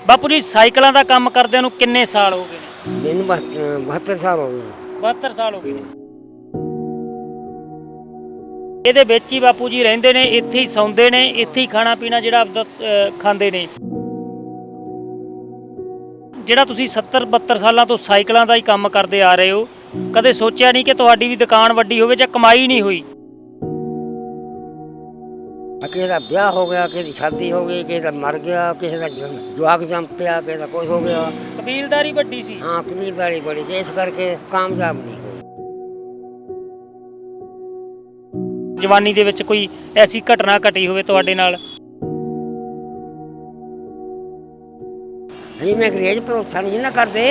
ਬਾਪੂ ਜੀ ਸਾਈਕਲਾਂ ਦਾ ਕੰਮ ਕਰਦਿਆਂ ਨੂੰ ਕਿੰਨੇ ਸਾਲ ਹੋ ਗਏ ਨੇ? ਮੈਨੂੰ 72 ਸਾਲ ਹੋ ਗਏ। 72 ਸਾਲ ਹੋ ਗਏ ਨੇ। ਇਹਦੇ ਵਿੱਚ ਹੀ ਬਾਪੂ ਜੀ ਰਹਿੰਦੇ ਨੇ, ਇੱਥੇ ਹੀ ਸੌਂਦੇ ਨੇ, ਇੱਥੇ ਹੀ ਖਾਣਾ ਪੀਣਾ ਜਿਹੜਾ ਆਪਦਾ ਖਾਂਦੇ ਨੇ। ਜਿਹੜਾ ਤੁਸੀਂ 70-72 ਸਾਲਾਂ ਤੋਂ ਸਾਈਕਲਾਂ ਦਾ ਹੀ ਕੰਮ ਕਰਦੇ ਆ ਰਹੇ ਹੋ, ਕਦੇ ਸੋਚਿਆ ਨਹੀਂ ਕਿ ਤੁਹਾਡੀ ਵੀ ਦੁਕਾਨ ਵੱਡੀ ਹੋਵੇ ਜਾਂ ਕਮਾਈ ਨਹੀਂ ਹੋਈ? ਕਿਸੇ ਦਾ ਵਿਆਹ ਹੋ ਗਿਆ, ਕਿਸੇ ਦੀ ਸ਼ਾਦੀ ਹੋ ਗਈ, ਕਿਸੇ ਦਾ ਮਰ ਗਿਆ, ਕਿਸੇ ਦਾ ਜਵਾਕ ਜੰਮ ਪਿਆ, ਕਿਸੇ ਦਾ ਕੁਝ ਹੋ ਗਿਆ। ਕਬੀਲਦਾਰੀ ਵੱਡੀ ਸੀ। ਹਾਂ, ਕਬੀਲਦਾਰੀ ਬੜੀ ਸੀ, ਇਸ ਕਰਕੇ ਕਾਮਯਾਬ ਨਹੀਂ ਹੋਈ। ਜਵਾਨੀ ਦੇ ਵਿੱਚ ਕੋਈ ਐਸੀ ਘਟਨਾ ਘਟੀ ਹੋਵੇ ਤੁਹਾਡੇ ਨਾਲ? ਨਹੀਂ, ਮੈਂ ਅੰਗਰੇਜ਼ ਭਰੋਸਾ ਨਹੀਂ ਨਾ ਕਰਦੇ।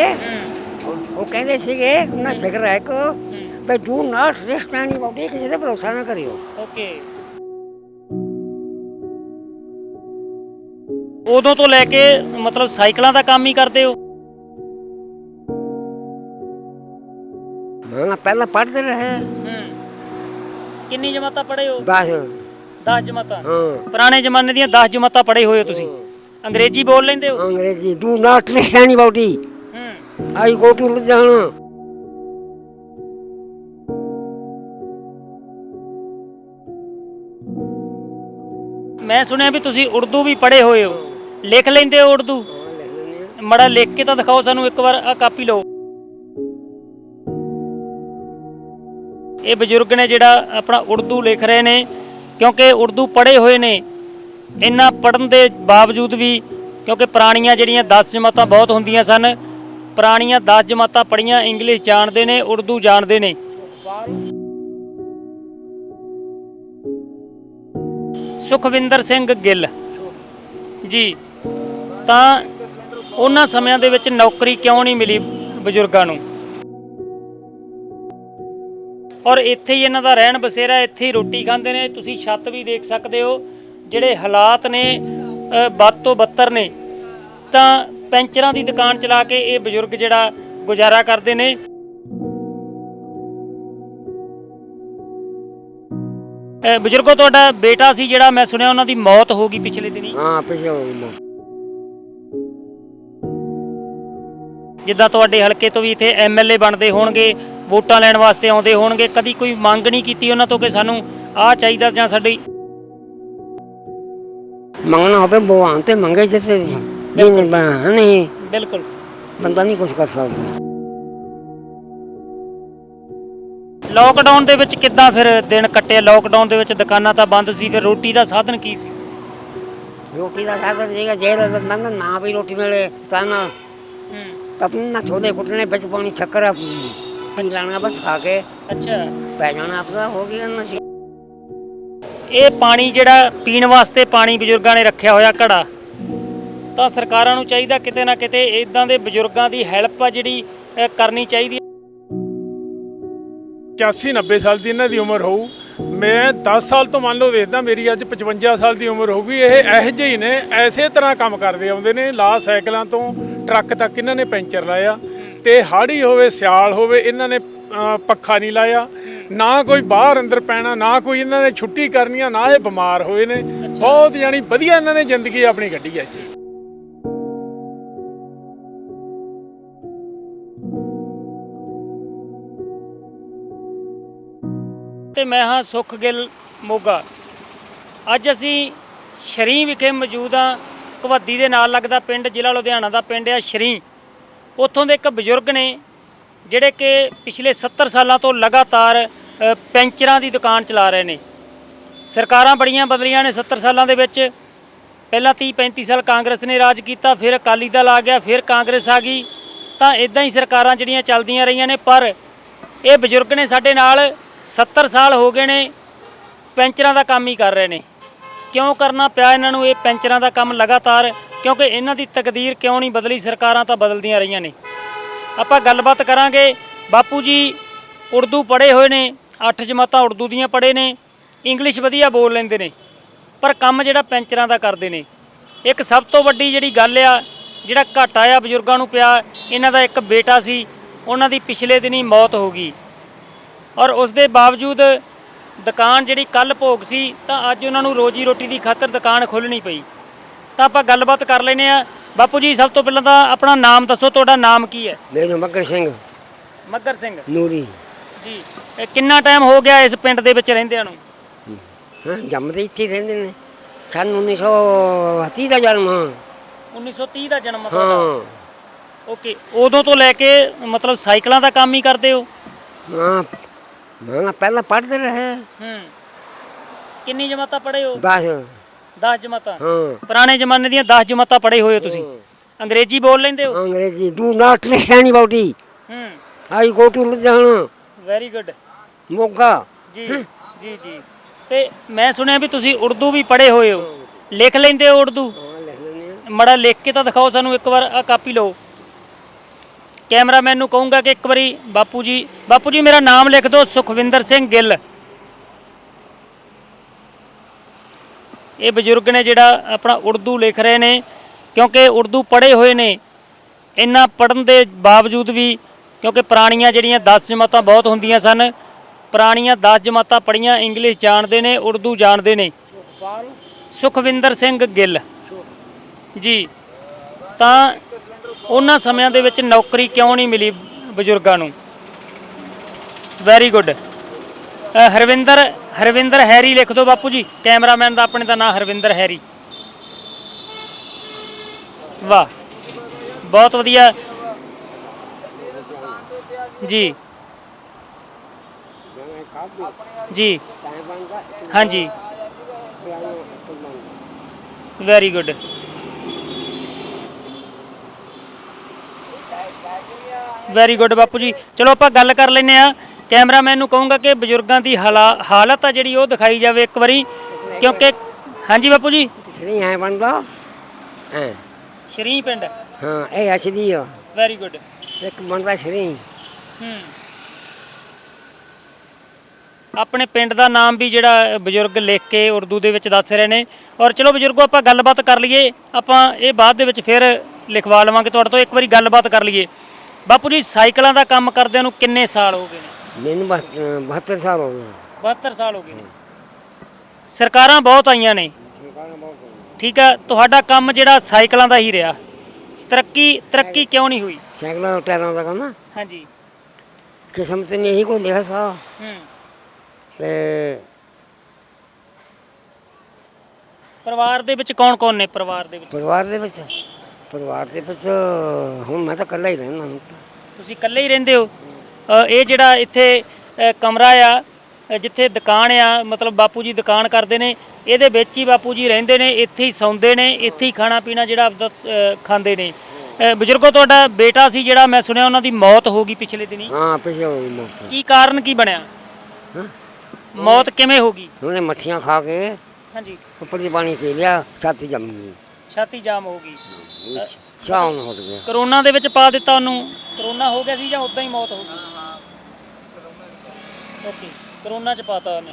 ਉਹ ਕਹਿੰਦੇ ਸੀਗੇ ਉਹਨਾਂ ਜ਼ਿਕਰ ਹੈ ਕਿ ਬਈ ਡੂ ਨਾਟ ਰਿਸਕ ਐਨੀਬਾਡੀ, ਕਿਸੇ ਤੇ ਭਰੋਸਾ ਨਾ ਕਰਿਓ। ਓਕੇ। ਉਦੋਂ ਤੋਂ ਲੈ ਕੇ ਮਤਲਬ ਸਾਈਕਲਾਂ ਦਾ ਕੰਮ ਹੀ ਕਰਦੇ ਹੋ? ਮੈਂ ਪਹਿਲਾਂ ਪੜ੍ਹਦੇ ਰਹੇ। ਕਿੰਨੀ ਜਮਾਤਾਂ ਪੜ੍ਹੇ ਹੋ? 10 ਜਮਾਤਾਂ। ਹਾਂ, ਪੁਰਾਣੇ ਜ਼ਮਾਨੇ ਦੀਆਂ 10 ਜਮਾਤਾਂ ਪੜ੍ਹੇ ਹੋਏ ਹੋ ਤੁਸੀਂ। ਅੰਗਰੇਜ਼ੀ ਬੋਲ ਲੈਂਦੇ ਹੋ? ਅੰਗਰੇਜ਼ੀ do not risk anybody, I go to Ludhiana. ਮੈਂ ਸੁਣਿਆ ਵੀ ਤੁਸੀਂ ਉਰਦੂ ਵੀ ਪੜ੍ਹੇ ਹੋਏ ਹੋ, ਲਿਖ ਲੈਂਦੇ ਹੋ ਉਰਦੂ? ਮਾੜਾ ਲਿਖ ਕੇ ਤਾਂ ਦਿਖਾਓ ਸਾਨੂੰ ਇੱਕ ਵਾਰ, ਆ ਕਾਪੀ ਲਓ। ਇਹ ਬਜ਼ੁਰਗ ਨੇ ਜਿਹੜਾ ਆਪਣਾ ਉਰਦੂ ਲਿਖ ਰਹੇ ਨੇ, ਕਿਉਂਕਿ ਉਰਦੂ ਪੜ੍ਹੇ ਹੋਏ ਨੇ। ਇੰਨਾ ਪੜ੍ਹਨ ਦੇ ਬਾਵਜੂਦ ਵੀ, ਕਿਉਂਕਿ ਪੁਰਾਣੀਆਂ ਜਿਹੜੀਆਂ 10 ਜਮਾਤਾਂ ਬਹੁਤ ਹੁੰਦੀਆਂ ਸਨ, ਪੁਰਾਣੀਆਂ 10 ਜਮਾਤਾਂ ਪੜ੍ਹੀਆਂ, ਇੰਗਲਿਸ਼ ਜਾਣਦੇ ਨੇ, ਉਰਦੂ ਜਾਣਦੇ ਨੇ। ਸੁਖਵਿੰਦਰ ਸਿੰਘ ਗਿੱਲ ਜੀ, ਤਾਂ ਉਹਨਾਂ ਸਮਿਆਂ ਦੇ ਵਿੱਚ ਨੌਕਰੀ ਕਿਉਂ ਨਹੀਂ ਮਿਲੀ ਬਜ਼ੁਰਗਾਂ ਨੂੰ? ਔਰ ਇੱਥੇ ਹੀ ਇਹਨਾਂ ਦਾ ਰਹਿਣ ਬਸੇਰਾ, ਇੱਥੇ ਹੀ ਰੋਟੀ ਖਾਂਦੇ ਨੇ। ਤੁਸੀਂ ਛੱਤ ਵੀ ਦੇਖ ਸਕਦੇ ਹੋ, ਜਿਹੜੇ ਹਾਲਾਤ ਨੇ ਵੱਧ ਤੋਂ ਬੱਤਰ ਨੇ। ਤਾਂ ਪੈਂਚਰਾਂ ਦੀ ਦੁਕਾਨ ਚਲਾ ਕੇ ਇਹ ਬਜ਼ੁਰਗ ਜਿਹੜਾ ਗੁਜ਼ਾਰਾ ਕਰਦੇ ਨੇ। ਬਜ਼ੁਰਗੋ, ਤੁਹਾਡਾ ਬੇਟਾ ਸੀ ਜਿਹੜਾ, ਮੈਂ ਸੁਣਿਆ ਉਹਨਾਂ ਦੀ ਮੌਤ ਹੋ ਗਈ ਪਿਛਲੇ ਦਿਨੀ। ਹਾਂ, ਪਿਛਲੇ ਹੋ ਗਈ। ਜਿੱਦਾਂ ਤੁਹਾਡੇ ਹਲਕੇ ਤੋਂ ਵੀ ਇੱਥੇ MLA ਬਣਦੇ ਹੋਣਗੇ, ਵੋਟਾਂ ਲੈਣ ਵਾਸਤੇ ਆਉਂਦੇ ਹੋਣਗੇ, ਕਦੀ ਕੋਈ ਮੰਗ ਨਹੀਂ ਕੀਤੀ ਉਹਨਾਂ ਤੋਂ ਕਿ ਸਾਨੂੰ ਆਹ ਚਾਹੀਦਾ ਜਾਂ ਸਾਡੀ? ਮੰਗਣਾ ਹੋਵੇ ਭਗਵਾਨ ਤੇ ਮੰਗੇ, ਜਿੱਥੇ ਨਹੀਂ ਬਿਲਕੁਲ ਬੰਦਾ ਨਹੀਂ ਕੁਝ ਕਰ ਸਕਦਾ। ਲੋਕਡਾਊਨ ਦੇ ਵਿੱਚ ਕਿੱਦਾਂ ਫਿਰ ਦਿਨ ਕੱਟੇ? ਲੋਕਡਾਊਨ ਦੇ ਵਿੱਚ ਦੁਕਾਨਾਂ ਤਾਂ ਬੰਦ ਸੀ, ਫਿਰ ਰੋਟੀ ਦਾ ਸਾਧਨ ਕੀ ਸੀ? ਰੋਟੀ ਦਾ ਸਾਧਨ ਸੀਗਾ, ਜੇ ਨਾ ਵੀ ਰੋਟੀ ਮਿਲੇ ਤਾਂ ਨਾ ਆਪਣਾ ਛੋਦੇ ਕੁੱਟਣੇ ਵਿੱਚ ਪਾਉਣੀ, ਸ਼ੱਕਰ ਪੀ ਲੈਣਾ ਬਸ ਖਾ ਕੇ। ਅੱਛਾ, ਪੈ ਜਾਣਾ ਆਪਣਾ, ਹੋ ਗਿਆ ਨਾ ਸੀ। ਇਹ ਪਾਣੀ ਜਿਹੜਾ ਪੀਣ ਵਾਸਤੇ ਪਾਣੀ ਬਜ਼ੁਰਗਾਂ ਨੇ ਰੱਖਿਆ ਹੋਇਆ ਘੜਾ, ਤਾਂ ਸਰਕਾਰਾਂ ਨੂੰ ਚਾਹੀਦਾ ਕਿਤੇ ਨਾ ਕਿਤੇ ਇਦਾਂ ਦੇ ਬਜ਼ੁਰਗਾਂ ਦੀ ਹੈਲਪ ਆ ਜਿਹੜੀ ਕਰਨੀ ਚਾਹੀਦੀ। 85-90 ਸਾਲ ਦੀ ਇਹਨਾਂ ਦੀ ਉਮਰ ਹੋਊ। ਮੈਂ 10 ਸਾਲ ਤੋਂ ਮੰਨ ਲਓ ਵੇਖਦਾ, ਮੇਰੀ ਅੱਜ 55 ਸਾਲ ਦੀ ਉਮਰ ਹੋ ਗਈ। ਇਹ ਇਹੋ ਜਿਹੇ ਹੀ ਨੇ, ਐਸੇ ਤਰ੍ਹਾਂ ਕੰਮ ਕਰਦੇ ਆਉਂਦੇ ਨੇ। ਲਾ ਸਾਈਕਲਾਂ ਤੋਂ ਟਰੱਕ ਤੱਕ ਇਹਨਾਂ ਨੇ ਪੈਂਚਰ ਲਾਇਆ, ਤੇ ਹਾੜੀ ਹੋਵੇ ਸਿਆਲ ਹੋਵੇ ਇਹਨਾਂ ਨੇ ਪੱਖਾ ਨਹੀਂ ਲਾਇਆ, ਨਾ ਕੋਈ ਬਾਹਰ ਅੰਦਰ ਪੈਣਾ, ਨਾ ਕੋਈ ਇਹਨਾਂ ਨੇ ਛੁੱਟੀ ਕਰਨੀ ਆ, ਨਾ ਇਹ ਬਿਮਾਰ ਹੋਏ ਨੇ। ਬਹੁਤ ਜਾਣੀ ਵਧੀਆ ਇਹਨਾਂ ਨੇ ਜ਼ਿੰਦਗੀ ਆਪਣੀ ਕੱਢੀ ਹੈ ਇੱਥੇ। ਤੇ ਮੈਂ ਹਾਂ ਸੁਖ ਗਿੱਲ ਮੋਗਾ। ਅੱਜ ਅਸੀਂ ਸ਼ਰੀਂਹ ਵਿਖੇ ਮੌਜੂਦ ਹਾਂ। ਘਵੱਦੀ ਦੇ ਨਾਲ ਲੱਗਦਾ ਪਿੰਡ, ਜ਼ਿਲ੍ਹਾ ਲੁਧਿਆਣਾ ਦਾ ਪਿੰਡ ਆ ਸ਼ਰੀਂਹ। ਉੱਥੋਂ ਦੇ ਇੱਕ ਬਜ਼ੁਰਗ ਨੇ ਜਿਹੜੇ ਕਿ ਪਿਛਲੇ 70 ਸਾਲਾਂ ਤੋਂ ਲਗਾਤਾਰ ਪੈਂਚਰਾਂ ਦੀ ਦੁਕਾਨ ਚਲਾ ਰਹੇ ਨੇ। ਸਰਕਾਰਾਂ ਬੜੀਆਂ ਬਦਲੀਆਂ ਨੇ 70 ਸਾਲਾਂ ਦੇ ਵਿੱਚ। ਪਹਿਲਾਂ 30-35 ਸਾਲ ਕਾਂਗਰਸ ਨੇ ਰਾਜ ਕੀਤਾ, ਫਿਰ ਅਕਾਲੀ ਦਲ ਆ ਗਿਆ, ਫਿਰ ਕਾਂਗਰਸ ਆ ਗਈ। ਤਾਂ ਇੱਦਾਂ ਹੀ ਸਰਕਾਰਾਂ ਜਿਹੜੀਆਂ ਚੱਲਦੀਆਂ ਰਹੀਆਂ ਨੇ। ਪਰ ਇਹ ਬਜ਼ੁਰਗ ਨੇ ਸਾਡੇ ਨਾਲ 70 ਸਾਲ ਹੋ ਗਏ ਨੇ ਪੈਂਚਰਾਂ ਦਾ ਕੰਮ ਹੀ ਕਰ ਰਹੇ ਨੇ। ਕਿਉਂ ਕਰਨਾ ਪਿਆ ਇਹਨਾਂ ਨੂੰ ਇਹ ਪੈਂਚਰਾਂ ਦਾ ਕੰਮ ਲਗਾਤਾਰ? ਕਿਉਂਕਿ ਇਹਨਾਂ ਦੀ ਤਕਦੀਰ ਕਿਉਂ ਨਹੀਂ ਬਦਲੀ? ਸਰਕਾਰਾਂ ਤਾਂ ਬਦਲਦੀਆਂ ਰਹੀਆਂ ਨੇ। ਆਪਾਂ ਗੱਲਬਾਤ ਕਰਾਂਗੇ। ਬਾਪੂ ਜੀ ਉਰਦੂ ਪੜ੍ਹੇ ਹੋਏ ਨੇ, 8 ਜਮਾਤਾਂ ਉਰਦੂ ਦੀਆਂ ਪੜ੍ਹੇ ਨੇ, ਇੰਗਲਿਸ਼ ਵਧੀਆ ਬੋਲ ਲੈਂਦੇ ਨੇ, ਪਰ ਕੰਮ ਜਿਹੜਾ ਪੈਂਚਰਾਂ ਦਾ ਕਰਦੇ ਨੇ। ਇੱਕ ਸਭ ਤੋਂ ਵੱਡੀ ਜਿਹੜੀ ਗੱਲ ਆ, ਜਿਹੜਾ ਘਾਟਾ ਆ ਬਜ਼ੁਰਗਾਂ ਨੂੰ ਪਿਆ, ਇਹਨਾਂ ਦਾ ਇੱਕ ਬੇਟਾ ਸੀ, ਉਹਨਾਂ ਦੀ ਪਿਛਲੇ ਦਿਨੀ ਮੌਤ ਹੋ ਗਈ। ਔਰ ਉਸ ਦੇ ਬਾਵਜੂਦ ਦੁਕਾਨ ਜਿਹੜੀ ਕੱਲ੍ਹ ਭੋਗ ਸੀ, ਤਾਂ ਅੱਜ ਉਹਨਾਂ ਨੂੰ ਰੋਜੀ ਰੋਟੀ ਦੀ ਖਾਤਰ ਦੁਕਾਨ ਖੋਲ੍ਹਣੀ ਪਈ। ਤਾਂ ਆਪਾਂ ਗੱਲਬਾਤ ਕਰ ਲੈਂਦੇ ਹਾਂ। ਬਾਪੂ ਜੀ ਸਭ ਤੋਂ ਪਹਿਲਾਂ ਤਾਂ ਆਪਣਾ ਨਾਮ ਦੱਸੋ, ਤੁਹਾਡਾ ਨਾਮ ਕੀ ਹੈ? ਮੇਰਾ ਮੱਗਰ ਸਿੰਘ ਮੱਗਰ ਸਿੰਘ ਨੂਰੀ। ਜੀ। ਇਹ ਕਿੰਨਾ ਟਾਈਮ ਹੋ ਗਿਆ ਇਸ ਪਿੰਡ ਦੇ ਵਿੱਚ ਰਹਿੰਦਿਆਂ ਨੂੰ? ਹਾਂ ਜੰਮਦੇ ਇੱਥੇ ਹੀ ਰਹਿੰਦੇ ਨੇ। ਸਨ 1930 ਦਾ ਜਨਮ। 1930 ਦਾ ਜਨਮ ਹਾਂ ਤੁਹਾਡਾ? ਓਕੇ। ਉਦੋਂ ਤੋਂ ਲੈ ਕੇ ਮਤਲਬ ਸਾਈਕਲਾਂ ਦਾ ਕੰਮ ਹੀ ਕਰਦੇ ਹੋ? ਹਾਂ ਮੈਂ ਪਹਿਲਾਂ ਪੜ੍ਹਦੇ ਰਹੇ। ਕਿੰਨੀ ਜਮਾਤਾਂ ਪੜ੍ਹੇ ਹੋ? 10। 10 ਜਮਾਤਾਂ? ਹਾਂ ਪੁਰਾਣੇ ਜ਼ਮਾਨੇ ਦੀਆਂ 10 ਜਮਾਤਾਂ ਪੜ੍ਹੇ ਹੋਏ ਹੋ ਤੁਸੀਂ? ਅੰਗਰੇਜ਼ੀ ਬੋਲ ਲੈਂਦੇ ਹੋ? ਅੰਗਰੇਜ਼ੀ do not understand about I go to Ludhiana very good Moga. ਜੀ ਜੀ ਜੀ। ਤੇ ਮੈਂ ਸੁਣਿਆ ਵੀ ਤੁਸੀਂ ਉਰਦੂ ਵੀ ਪੜ੍ਹੇ ਹੋਏ ਹੋ, ਲਿਖ ਲੈਂਦੇ ਹੋ ਉਰਦੂ? ਮੜਾ ਲਿਖ ਕੇ ਤਾਂ ਦਿਖਾਓ ਸਾਨੂੰ ਇੱਕ ਵਾਰ। ਆ ਕਾਪੀ ਲਓ। ਕੈਮਰਾਮੈਨ ਨੂੰ ਕਹੂੰਗਾ ਕਿ ਇੱਕ ਵਾਰੀ ਬਾਪੂ ਜੀ ਮੇਰਾ ਨਾਮ ਲਿਖ ਦਿਓ, ਸੁਖਵਿੰਦਰ ਸਿੰਘ ਗਿੱਲ। ਇਹ ਬਜ਼ੁਰਗ ਨੇ ਜਿਹੜਾ ਆਪਣਾ ਉਰਦੂ ਲਿਖ ਰਹੇ ਨੇ, ਕਿਉਂਕਿ ਉਰਦੂ ਪੜ੍ਹੇ ਹੋਏ ਨੇ। ਇੰਨਾ ਪੜ੍ਹਨ ਦੇ ਬਾਵਜੂਦ ਵੀ, ਕਿਉਂਕਿ ਪੁਰਾਣੀਆਂ ਜਿਹੜੀਆਂ 10 ਜਮਾਤਾਂ ਬਹੁਤ ਹੁੰਦੀਆਂ ਸਨ, ਪੁਰਾਣੀਆਂ 10 ਜਮਾਤਾਂ ਪੜ੍ਹੀਆਂ, ਇੰਗਲਿਸ਼ ਜਾਣਦੇ ਨੇ, ਉਰਦੂ ਜਾਣਦੇ ਨੇ। ਸੁਖਵਿੰਦਰ ਸਿੰਘ ਗਿੱਲ ਜੀ। ਤਾਂ ਉਹਨਾਂ ਸਮਿਆਂ ਦੇ ਵਿੱਚ ਨੌਕਰੀ ਕਿਉਂ ਨਹੀਂ ਮਿਲੀ ਬਜ਼ੁਰਗਾਂ ਨੂੰ? Very good. ਹਰਵਿੰਦਰ ਹੈਰੀ ਲਿਖ ਦਿਓ ਬਾਪੂ ਜੀ। ਕੈਮਰਾਮੈਨ ਦਾ ਆਪਣੇ ਦਾ ਨਾਂ ਹਰਵਿੰਦਰ ਹੈਰੀ। ਵਾਹ ਬਹੁਤ ਵਧੀਆ ਜੀ ਜੀ। ਹਾਂਜੀ ਵੈਰੀ ਗੁੱਡ। ਵੈਰੀ ਗੁੱਡ ਬਾਪੂ ਜੀ। ਚਲੋ ਆਪਾਂ ਗੱਲ ਕਰ ਲੈਂਦੇ ਆ। ਕੈਮਰਾਮੈਨ ਨੂੰ ਕਹੂੰਗਾ ਕਿ ਬਜ਼ੁਰਗਾਂ ਦੀ ਹਾਲਤ ਆ ਜਿਹੜੀ ਉਹ ਦਿਖਾਈ ਜਾਵੇ ਇੱਕ ਵਾਰੀ, ਕਿਉਂਕਿ ਹਾਂਜੀ ਬਾਪੂ ਜੀ। ਸ਼ਰੀ ਹੈ ਬਣਦਾ ਹਾਂ ਸ਼ਰੀ ਪਿੰਡ? ਹਾਂ ਇਹ ਅਸਲੀ ਆ। Very good. ਇੱਕ ਬਣਦਾ ਸ਼ਰੀ। ਆਪਣੇ ਪਿੰਡ ਦਾ ਨਾਮ ਵੀ ਜਿਹੜਾ ਬਜ਼ੁਰਗ ਲਿਖ ਕੇ ਉਰਦੂ ਦੇ ਵਿੱਚ ਦੱਸ ਰਹੇ ਨੇ। ਔਰ ਚਲੋ ਬਜ਼ੁਰਗੋ ਆਪਾਂ ਗੱਲਬਾਤ ਕਰ ਲਈਏ। ਆਪਾਂ ਇਹ ਬਾਅਦ ਦੇ ਵਿੱਚ ਫਿਰ ਲਿਖਵਾ ਲਵਾਂਗੇ ਤੁਹਾਡੇ ਤੋਂ। ਇੱਕ ਵਾਰੀ ਗੱਲਬਾਤ ਕਰ ਲਈਏ। ਬਾਪੂ ਜੀ ਸਾਈਕਲਾਂ ਦਾ ਕੰਮ ਕਰਦਿਆਂ ਨੂੰ ਕਿੰਨੇ ਸਾਲ ਹੋ ਗਏ ਨੇ? ਮੈਨੂੰ 72 ਸਾਲ ਹੋ ਗਏ। 72 ਸਾਲ ਹੋ ਗਏ ਨੇ। ਸਰਕਾਰਾਂ ਬਹੁਤ ਆਈਆਂ ਨੇ, ਠੀਕ ਆ, ਤੁਹਾਡਾ ਕੰਮ ਜਿਹੜਾ ਸਾਈਕਲਾਂ ਦਾ ਹੀ ਰਿਹਾ। ਤਰੱਕੀ ਕਿਉਂ ਨਹੀਂ ਹੋਈ? ਸਾਈਕਲਾਂ ਟਾਇਰਾਂ ਦਾ ਕੰਮ। ਹਾਂਜੀ। ਕਿਸਮਤ ਨੇ ਇਹੀ ਕੋਈ ਲਿਖਿਆ ਸਾ। ਤੇ ਪਰਿਵਾਰ ਦੇ ਵਿੱਚ ਕੌਣ ਨੇ? ਪਰਿਵਾਰ ਦੇ ਵਿੱਚ ਹੁਣ ਮੈਂ ਤਾਂ ਇਕੱਲਾ ਹੀ ਰਹਿੰਦਾ। ਹੁਣ ਤੁਸੀਂ ਇਕੱਲੇ ਹੀ ਰਹਿੰਦੇ ਹੋ? ਇਹ ਜਿਹੜਾ ਇੱਥੇ ਕਮਰਾ ਆ, ਜਿੱਥੇ ਦੁਕਾਨ ਆ, ਮਤਲਬ ਬਾਪੂ ਜੀ ਦੁਕਾਨ ਕਰਦੇ ਨੇ, ਇਹਦੇ ਵਿੱਚ ਹੀ ਬਾਪੂ ਜੀ ਰਹਿੰਦੇ ਨੇ, ਇੱਥੇ ਹੀ ਸੌਂਦੇ ਨੇ, ਇੱਥੇ ਹੀ ਖਾਣਾ ਪੀਣਾ ਜਿਹੜਾ ਆਪਦਾ ਖਾਂਦੇ ਨੇ। ਬਜ਼ੁਰਗੋ ਤੁਹਾਡਾ ਬੇਟਾ ਸੀ ਜਿਹੜਾ, ਮੈਂ ਸੁਣਿਆ ਉਹਨਾਂ ਦੀ ਮੌਤ ਹੋ ਗਈ ਪਿਛਲੇ ਦਿਨੀ। ਹਾਂ ਪਿਛਲੇ ਹੋ ਗਈ ਮੌਤ। ਕੀ ਕਾਰਨ ਕੀ ਬਣਿਆ? ਮੌਤ ਕਿਵੇਂ ਹੋ ਗਈ? ਉਹਨੇ ਮੱਠੀਆਂ ਖਾ ਕੇ ਹਾਂਜੀ ਉੱਪਰ ਦੀ ਪਾਣੀ ਪੀ ਲਿਆ, ਛਾਤੀ ਜੰਮ ਗਈ। ਛਾਤੀ ਜਾਮ ਹੋ ਗਈ। ਸ਼ਾਮ ਹੋ ਗਿਆ। ਕਰੋਨਾ ਦੇ ਵਿੱਚ ਪਾ ਦਿੱਤਾ ਉਹਨੂੰ? ਕਰੋਨਾ ਹੋ ਗਿਆ ਸੀ ਜਾਂ ਉਦਾਂ ਹੀ ਮੌਤ ਹੋ ਗਈ? ਓਕੇ, ਕਰੋਨਾ ਚ ਪਾਤਾ ਉਹਨੇ।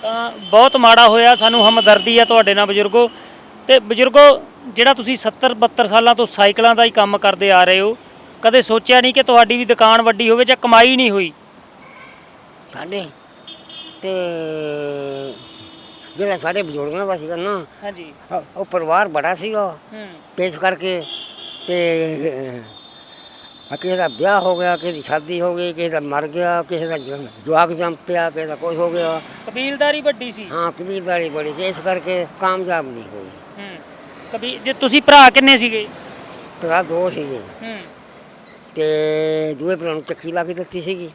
ਤਾਂ ਬਹੁਤ ਮਾੜਾ ਹੋਇਆ, ਸਾਨੂੰ ਹਮਦਰਦੀ ਆ ਤੁਹਾਡੇ ਨਾਲ ਬਜ਼ੁਰਗੋ। ਤੇ ਬਜ਼ੁਰਗੋ ਜਿਹੜਾ ਤੁਸੀਂ 70-72 ਸਾਲਾਂ ਤੋਂ ਸਾਈਕਲਾਂ ਦਾ ਹੀ ਕੰਮ ਕਰਦੇ ਆ ਰਹੇ ਹੋ, ਕਦੇ ਸੋਚਿਆ ਨਹੀਂ ਕਿ ਤੁਹਾਡੀ ਵੀ ਦੁਕਾਨ ਵੱਡੀ ਹੋਵੇ ਜਾਂ ਕਮਾਈ ਨਹੀਂ ਹੋਈ? ਸਾਡੇ ਤੇ ਜਿਹੜਾ ਸਾਡੇ ਬਜ਼ੁਰਗਾਂ ਦਾ ਸੀਗਾ ਨਾ, ਹਾਂਜੀ, ਉਹ ਪਰਿਵਾਰ ਬੜਾ ਸੀਗਾ। ਇਸ ਕਰਕੇ ਤੇ ਕਿਸੇ ਦਾ ਵਿਆਹ ਹੋ ਗਿਆ, ਕਿਸੇ ਦੀ ਸ਼ਾਦੀ ਹੋ ਗਈ, ਕਿਸੇ ਦਾ ਮਰ ਗਿਆ, ਕਿਸੇ ਦਾ ਜਵਾਕ ਜੰਮ ਪਿਆ, ਕਿਸੇ ਦਾ ਕੁਛ ਹੋ ਗਿਆ। ਕਬੀਲਦਾਰੀ ਵੱਡੀ ਸੀ? ਹਾਂ ਕਬੀਲਦਾਰੀ ਬੜੀ ਸੀ, ਇਸ ਕਰਕੇ ਕਾਮਯਾਬ ਨਹੀਂ ਹੋਈ। ਜੇ ਤੁਸੀਂ ਭਰਾ ਕਿੰਨੇ ਸੀਗੇ? ਭਰਾ 2 ਸੀਗੇ। ਤੇ ਦੂਏ ਭਰਾ ਨੂੰ ਚੱਕੀ ਲਾ ਕੇ ਦਿੱਤੀ ਸੀਗੀ।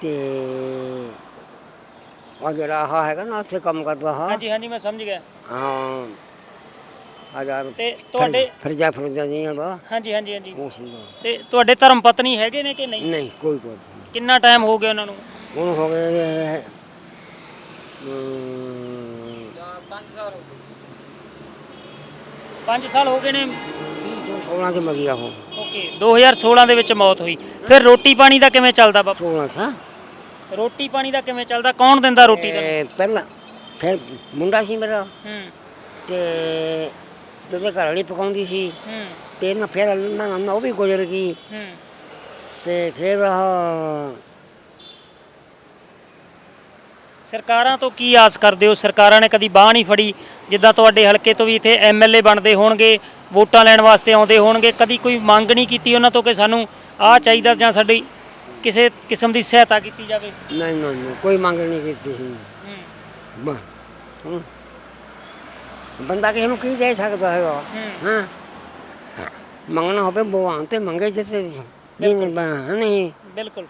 ਤੇ ਉਹ ਜਿਹੜਾ ਆਹ ਹੈਗਾ ਨਾ ਉੱਥੇ ਕੰਮ ਕਰਦਾ। ਹਾਂਜੀ ਹਾਂਜੀ ਮੈਂ ਸਮਝ ਗਿਆ। ਹਾਂ ਆਜ਼ਾਦ ਤੇ ਤੁਹਾਡੇ ਫਰਜਾ ਜੀ ਹੁੰਦਾ। ਹਾਂਜੀ ਹਾਂਜੀ ਹਾਂਜੀ। ਉਹ ਸੀਗਾ। ਤੇ ਤੁਹਾਡੇ ਧਰਮ ਪਤਨੀ ਹੈਗੇ ਨੇ ਕਿ ਨਹੀਂ? ਨਹੀਂ ਕੋਈ ਕਿੰਨਾ ਟਾਈਮ ਹੋ ਗਿਆ ਉਹਨਾਂ ਨੂੰ? ਹੁਣ ਹੋ ਗਏ 5 ਸਾਲ ਹੋ ਗਏ ਨੇ। 16 ਤੇ ਮਰ ਗਿਆ ਉਹ। ਓਕੇ, 2016 ਦੇ ਵਿੱਚ ਮੌਤ ਹੋਈ। ਫਿਰ ਰੋਟੀ ਪਾਣੀ ਦਾ ਕਿਵੇਂ ਚੱਲਦਾ ਬਾਪੂ? 16 ਸਾਲ ਰੋਟੀ ਪਾਣੀ ਦਾ ਕਿਵੇਂ ਚੱਲਦਾ? ਕੌਣ ਦਿੰਦਾ ਰੋਟੀ ਦਾ? ਪਹਿਲਾਂ ਫਿਰ ਮੁੰਡਾ ਸੀ ਮੇਰਾ, ਤੇ ਉਹਦੇ ਘਰ ਵਾਲੀ ਪਕਾਉਂਦੀ ਸੀ। ਤੇ ਨਾ ਫਿਰ ਨਾ ਉਹ ਵੀ ਗੁਜ਼ਰ ਗਈ। ਤੇ ਫਿਰ ਸਰਕਾਰਾਂ ਤੋਂ ਕੀ ਆਸ ਕਰਦੇ ਹੋ? ਸਰਕਾਰਾਂ ਨੇ ਕਦੀ ਬਾਹ ਨਹੀਂ ਫੜੀ, ਜਿੱਦਾਂ ਤੁਹਾਡੇ ਹਲਕੇ ਤੋਂ ਵੀ ਇੱਥੇ ਐਮਐਲਏ ਬਣਦੇ ਹੋਣਗੇ, ਵੋਟਾਂ ਲੈਣ ਵਾਸਤੇ ਆਉਂਦੇ ਹੋਣਗੇ, ਕਦੀ ਕੋਈ ਮੰਗ ਨਹੀਂ ਕੀਤੀ ਉਹਨਾਂ ਤੋਂ ਕਿ ਸਾਨੂੰ ਆਹ ਚਾਹੀਦਾ ਜਾਂ ਸਾਡੀ ਕਿਸੇ ਕਿਸਮ ਦੀ ਸਹਾਇਤਾ ਕੀਤੀ ਜਾਵੇ? ਨਹੀਂ ਨਹੀਂ ਕੋਈ ਮੰਗ ਨਹੀਂ ਕੀਤੀ ਸੀ। ਬ- ਹੁਣ ਬੰਦਾ ਕਿਸੇ ਨੂੰ ਕੀ ਦੇ ਸਕਦਾ ਹੈਗਾ? ਹਾਂ ਮੰਗਣਾ ਹੋਵੇ ਭਗਵਾਨ ਤੇ ਮੰਗੇ ਜਿੱਥੇ ਨਹੀਂ ਬਿਲਕੁਲ।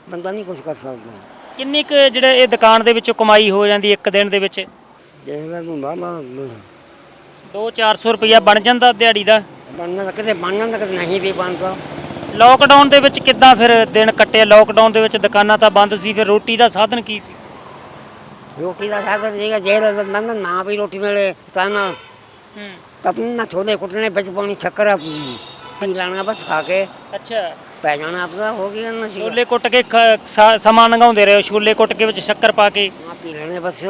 ਬੰਦਾ ਨਹੀਂ ਕੁਝ ਕਰ ਸਕਦਾ। ਕਿੰਨੀ ਕੁ ਜਿਹੜੇ ਇਹ ਦੁਕਾਨ ਦੇ ਵਿੱਚੋਂ ਕਮਾਈ ਹੋ ਜਾਂਦੀ ਇੱਕ ਦਿਨ ਦੇ ਵਿੱਚ? ਦੇਖਦਾ ਤੂੰ ਬਾਬਾ 200-400 ਰੁਪਇਆ ਬਣ ਜਾਂਦਾ ਦਿਹਾੜੀ ਦਾ? ਬਣਨਾ ਤਾਂ ਕਿਤੇ ਬਣ ਜਾਂਦਾ, ਕਿਤੇ ਨਹੀਂ ਵੀ ਬਣਦਾ। ਲੋਕਡਾਊਨ ਦੇ ਵਿੱਚ ਕਿੱਦਾਂ ਫਿਰ ਦਿਨ ਕੱਟੇ? ਲੋਕਡਾਊਨ ਦੇ ਵਿੱਚ ਦੁਕਾਨਾਂ ਤਾਂ ਬੰਦ ਸੀ, ਫਿਰ ਰੋਟੀ ਦਾ ਸਾਧਨ ਕੀ ਸੀ? ਰੋਟੀ ਦਾ ਸਾਧਨ ਸੀਗਾ ਜੇ ਬੰਦਾ ਨਾ ਵੀ ਰੋਟੀ ਮਿਲੇ ਤਾਂ ਨਾ ਨਾ ਛੋਲੇ ਕੁੱਟਣੇ ਵਿੱਚ ਪਾਉਣੀ ਸ਼ੱਕਰ ਪੀ ਲੈਣਾ ਬਸ ਖਾ ਕੇ ਅੱਛਾ, ਪੈ ਜਾਣਾ ਆਪਦਾ ਹੋ ਗਿਆ ਨਾ ਸੀ। ਛੋਲੇ ਕੁੱਟ ਕੇ ਸਮਾਂ ਲੰਘਾਉਂਦੇ ਰਹੇ ਹੋ? ਛੋਲੇ ਕੁੱਟ ਕੇ ਵਿੱਚ ਸ਼ੱਕਰ ਪਾ ਕੇ ਪੀ ਲੈਣੇ ਬਸ।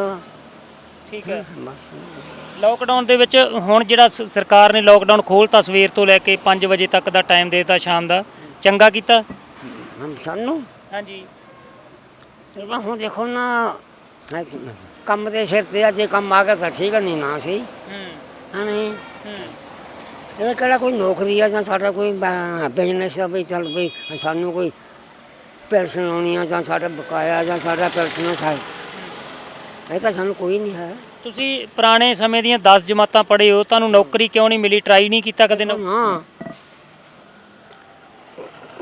ਠੀਕ ਹੈ। ਬਸ ਲੋਕਡਾਊਨ ਦੇ ਵਿੱਚ ਹੁਣ ਜਿਹੜਾ ਸਰਕਾਰ ਨੇ ਲੋਕਡਾਊਨ ਖੋਲ੍ਹਤਾ, ਸਵੇਰ ਤੋਂ ਲੈ ਕੇ 5 ਵਜੇ ਤੱਕ ਦਾ ਟਾਈਮ ਦੇਤਾ ਸ਼ਾਮ ਦਾ, ਚੰਗਾ ਕੀਤਾ? ਸਾਨੂੰ ਹਾਂਜੀ। ਇਹ ਤਾਂ ਹੁਣ ਦੇਖੋ ਨਾ ਕੰਮ ਦੇ ਸਿਰ ਤੇ ਆ, ਜੇ ਕੰਮ ਆ ਗਿਆ ਤਾਂ ਠੀਕ ਹੈ, ਨਹੀਂ ਨਾ ਸੀ ਨਹੀਂ। ਇਹ ਕਿਹੜਾ ਕੋਈ ਨੌਕਰੀ ਆ ਜਾਂ ਸਾਡਾ ਕੋਈ ਬਿਜ਼ਨਸ ਆ ਵੀ ਚੱਲ ਵੀ ਸਾਨੂੰ ਕੋਈ ਪੈਨਸ਼ਨ ਆਉਣੀ ਆ ਜਾਂ ਸਾਡਾ ਬਕਾਇਆ ਜਾਂ ਸਾਡਾ ਪੈਨਸ਼ਨ ਖਾਏ, ਇਹ ਤਾਂ ਸਾਨੂੰ ਕੋਈ ਨਹੀਂ ਹੈ। ਤੁਸੀਂ ਪੁਰਾਣੇ ਸਮੇਂ ਦੀਆਂ 10 ਜਮਾਤਾਂ ਪੜ੍ਹੇ ਹੋ, ਤੁਹਾਨੂੰ ਨੌਕਰੀ ਕਿਉਂ ਨਹੀਂ ਮਿਲੀ? ਟਰਾਈ ਨਹੀਂ ਕੀਤਾ ਕਦੇ? ਹਾਂ